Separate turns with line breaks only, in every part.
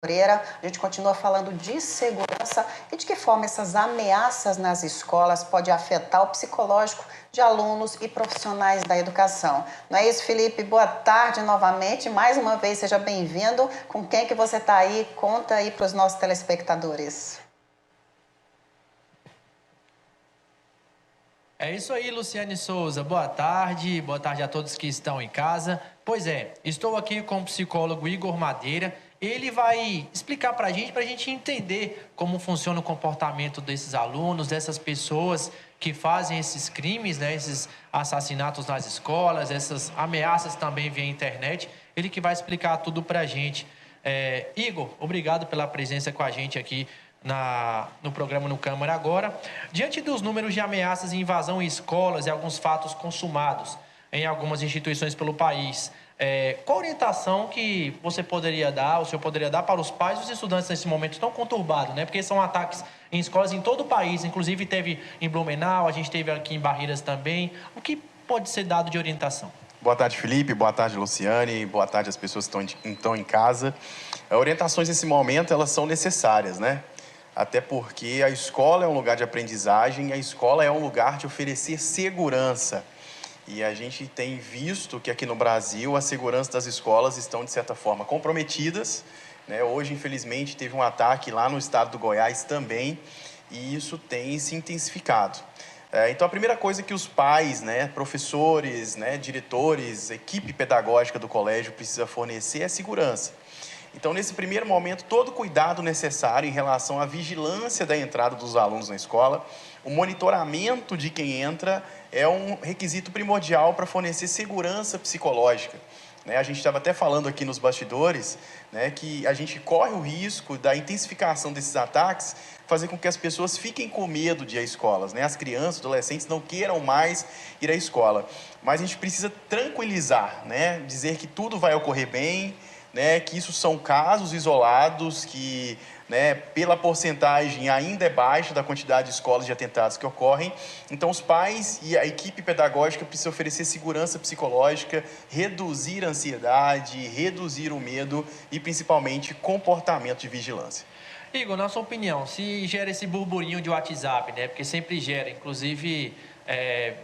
Moreira. A gente continua falando de segurança e de que forma essas ameaças nas escolas podem afetar o psicológico de alunos e profissionais da educação. Não é isso, Felipe? Boa tarde novamente. Mais uma vez, seja bem-vindo. Com quem que você está aí? Conta aí para os nossos telespectadores.
É isso aí, Luciane Souza. Boa tarde a todos que estão em casa. Pois é, estou aqui com o psicólogo Igor Madeira. Ele vai explicar para a gente entender como funciona o comportamento desses alunos, dessas pessoas que fazem esses crimes, né, esses assassinatos nas escolas, essas ameaças também via internet. Ele que vai explicar tudo para a gente. Igor, obrigado pela presença com a gente aqui no programa No Câmara Agora. Diante dos números de ameaças e invasão em escolas e alguns fatos consumados em algumas instituições pelo país, qual a orientação que você poderia dar, o senhor poderia dar para os pais e os estudantes nesse momento tão conturbado, né? Porque são ataques em escolas em todo o país, inclusive teve em Blumenau, a gente teve aqui em Barreiras também. O que pode ser dado de orientação?
Boa tarde, Felipe. Boa tarde, Luciane. Boa tarde às pessoas que estão em casa. Orientações nesse momento, elas são necessárias, né? Até porque a escola é um lugar de aprendizagem, a escola é um lugar de oferecer segurança. E a gente tem visto que aqui no Brasil a segurança das escolas estão, de certa forma, comprometidas, né? Hoje, infelizmente, teve um ataque lá no estado do Goiás também, e isso tem se intensificado. Então, a primeira coisa que os pais, né, professores, né, diretores, equipe pedagógica do colégio precisa fornecer é segurança. Então, nesse primeiro momento, todo cuidado necessário em relação à vigilância da entrada dos alunos na escola, o monitoramento de quem entra é um requisito primordial para fornecer segurança psicológica. A gente estava até falando aqui nos bastidores, né, que a gente corre o risco da intensificação desses ataques fazer com que as pessoas fiquem com medo de ir às escolas, né? As crianças, adolescentes não queiram mais ir à escola. Mas a gente precisa tranquilizar, né? Dizer que tudo vai ocorrer bem, né, que isso são casos isolados, que, né, pela porcentagem ainda é baixa da quantidade de escolas de atentados que ocorrem. Então, os pais e a equipe pedagógica precisam oferecer segurança psicológica, reduzir a ansiedade, reduzir o medo e, principalmente, comportamento de vigilância.
Igor, na sua opinião, se gera esse burburinho de WhatsApp, né? Porque sempre gera, inclusive...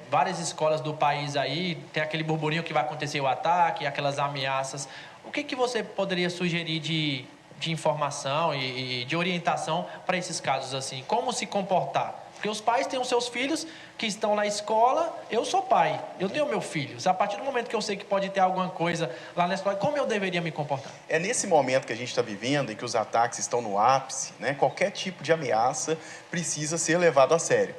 várias escolas do país aí, tem aquele burburinho que vai acontecer o ataque, aquelas ameaças. O que você poderia sugerir de informação e de orientação para esses casos assim? Como se comportar? Porque os pais têm os seus filhos que estão na escola, eu sou pai, eu tenho meu filho. A partir do momento que eu sei que pode ter alguma coisa lá na escola, como eu deveria me comportar?
É nesse momento que a gente está vivendo, em que os ataques estão no ápice, né? Qualquer tipo de ameaça precisa ser levado a sério.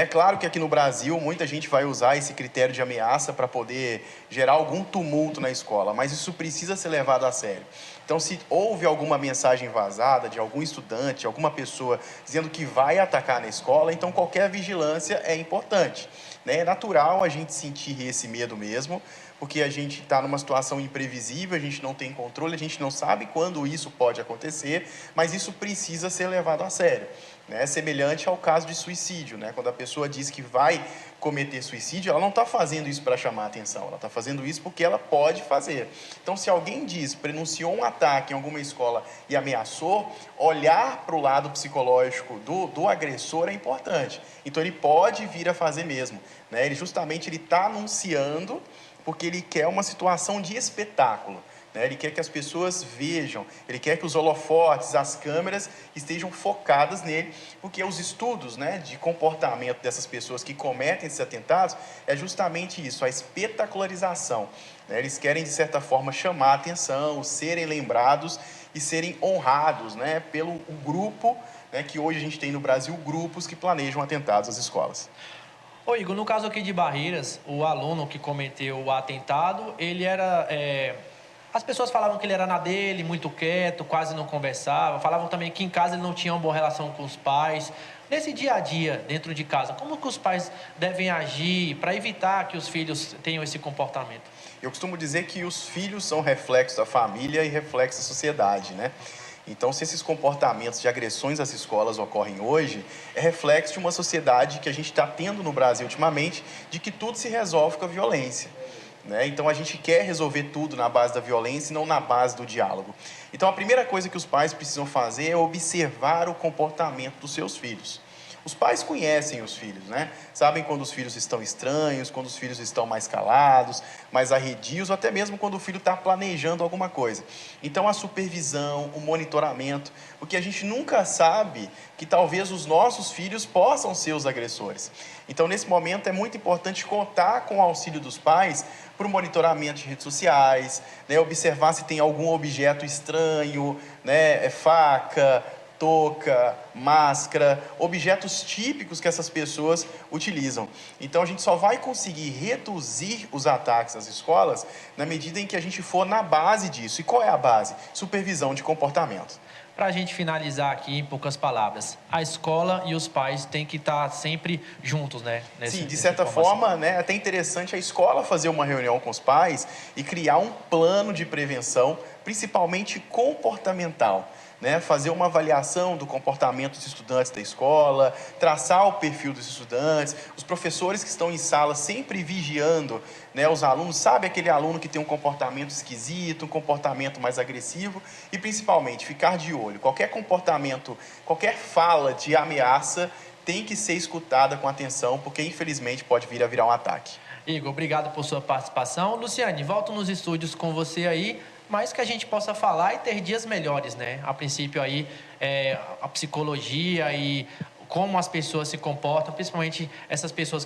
Claro que aqui no Brasil muita gente vai usar esse critério de ameaça para poder gerar algum tumulto na escola, mas isso precisa ser levado a sério. Então, se houve alguma mensagem vazada de algum estudante, alguma pessoa dizendo que vai atacar na escola, então qualquer vigilância é importante. É natural a gente sentir esse medo mesmo, porque a gente está numa situação imprevisível, a gente não tem controle, a gente não sabe quando isso pode acontecer, mas isso precisa ser levado a sério. Semelhante ao caso de suicídio, quando a pessoa diz que vai cometer suicídio, ela não está fazendo isso para chamar a atenção, ela está fazendo isso porque ela pode fazer. Então, se alguém pronunciou um ataque em alguma escola e ameaçou, olhar para o lado psicológico do agressor é importante. Então, ele pode vir a fazer mesmo. Ele está anunciando porque ele quer uma situação de espetáculo. Ele quer que as pessoas vejam, ele quer que os holofotes, as câmeras estejam focadas nele, porque os estudos, de comportamento dessas pessoas que cometem esses atentados é justamente isso, a espetacularização. Eles querem, de certa forma, chamar a atenção, serem lembrados e serem honrados, pelo grupo, que hoje a gente tem no Brasil, grupos que planejam atentados às escolas.
Ô Igor, no caso aqui de Barreiras, o aluno que cometeu o atentado, ele era... As pessoas falavam que ele era na dele, muito quieto, quase não conversava. Falavam também que em casa ele não tinha uma boa relação com os pais. Nesse dia a dia, dentro de casa, como que os pais devem agir para evitar que os filhos tenham esse comportamento?
Eu costumo dizer que os filhos são reflexo da família e reflexo da sociedade, Então, se esses comportamentos de agressões às escolas ocorrem hoje, é reflexo de uma sociedade que a gente está tendo no Brasil ultimamente, de que tudo se resolve com a violência. né? Então a gente quer resolver tudo na base da violência e não na base do diálogo. Então a primeira coisa que os pais precisam fazer é observar o comportamento dos seus filhos. Os pais conhecem os filhos, né? Sabem quando os filhos estão estranhos, quando os filhos estão mais calados, mais arredios, ou até mesmo quando o filho está planejando alguma coisa. Então, a supervisão, o monitoramento, porque a gente nunca sabe que talvez os nossos filhos possam ser os agressores. Então, nesse momento, é muito importante contar com o auxílio dos pais para o monitoramento de redes sociais, né? Observar se tem algum objeto estranho, né? Faca, touca, máscara, objetos típicos que essas pessoas utilizam. Então, a gente só vai conseguir reduzir os ataques às escolas na medida em que a gente for na base disso. E qual é a base? Supervisão de comportamento.
Para a gente finalizar aqui, em poucas palavras, a escola e os pais têm que estar sempre juntos, né?
Sim, de certa forma, né, é até interessante a escola fazer uma reunião com os pais e criar um plano de prevenção, principalmente comportamental. Né, fazer uma avaliação do comportamento dos estudantes da escola, traçar o perfil dos estudantes, os professores que estão em sala sempre vigiando, né, os alunos, sabe aquele aluno que tem um comportamento esquisito, um comportamento mais agressivo e principalmente ficar de olho. Qualquer comportamento, qualquer fala de ameaça tem que ser escutada com atenção, porque infelizmente pode vir a virar um ataque.
Igor, obrigado por sua participação. Luciane, volto nos estúdios com você aí, mas que a gente possa falar e ter dias melhores, né? A princípio aí, a psicologia e como as pessoas se comportam, principalmente essas pessoas